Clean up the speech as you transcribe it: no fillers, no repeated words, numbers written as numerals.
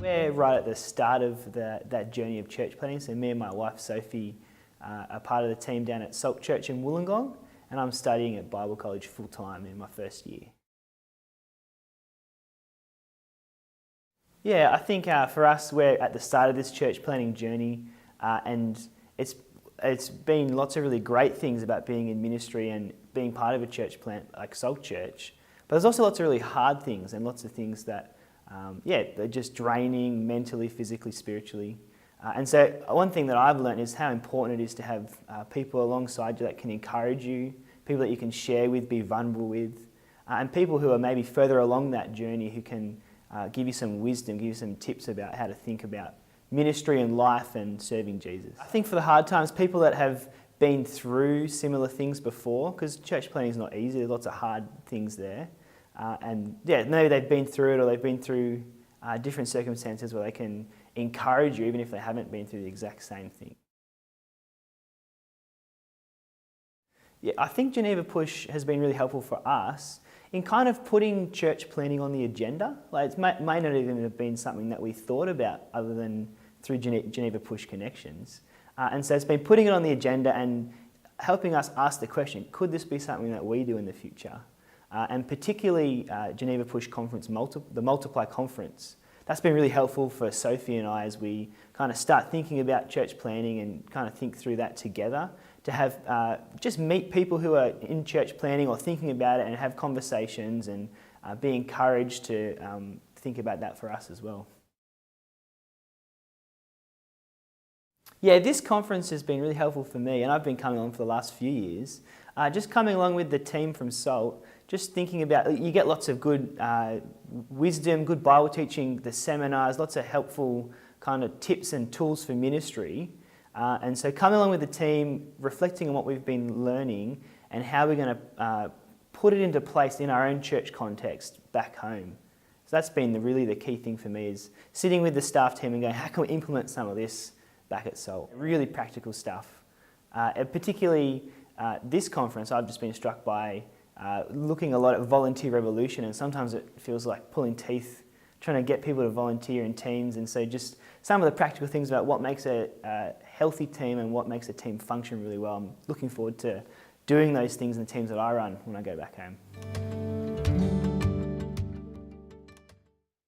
We're right at the start of that journey of church planting. So me and my wife Sofie are part of the team down at Salt Church in Wollongong, and I'm studying at Bible College full-time in my first year. Yeah, I think for us, we're at the start of this church planting journey, and it's been lots of really great things about being in ministry and being part of a church plant like Salt Church. But there's also lots of really hard things and lots of things that, they're just draining mentally, physically, spiritually. And so one thing that I've learned is how important it is to have people alongside you that can encourage you, people that you can share with, be vulnerable with, and people who are maybe further along that journey who can give you some wisdom, give you some tips about how to think about ministry and life and serving Jesus. I think for the hard times, people that have been through similar things before, because church planting is not easy, there's lots of hard things there. Maybe they've been through it, or they've been through different circumstances where they can encourage you even if they haven't been through the exact same thing. Yeah, I think Geneva Push has been really helpful for us in kind of putting church planting on the agenda. Like it may not even have been something that we thought about other than through Geneva Push connections. And so it's been putting it on the agenda and helping us ask the question, could this be something that we do in the future? And particularly Geneva Push Conference, the Multiply Conference. That's been really helpful for Sofie and I as we kind of start thinking about church planting and kind of think through that together, to have just meet people who are in church planting or thinking about it and have conversations and be encouraged to think about that for us as well. Yeah, this conference has been really helpful for me, and I've been coming along for the last few years. Just coming along with the team from Salt, just thinking about, you get lots of good wisdom, good Bible teaching, the seminars, lots of helpful kind of tips and tools for ministry. And so coming along with the team, reflecting on what we've been learning and how we're going to put it into place in our own church context back home. So that's been really the key thing for me, is sitting with the staff team and going, how can we implement some of this back at Salt? Really practical stuff. And particularly this conference, I've just been struck by looking a lot at volunteer revolution, and sometimes it feels like pulling teeth, trying to get people to volunteer in teams. And so just some of the practical things about what makes a healthy team and what makes a team function really well. I'm looking forward to doing those things in the teams that I run when I go back home.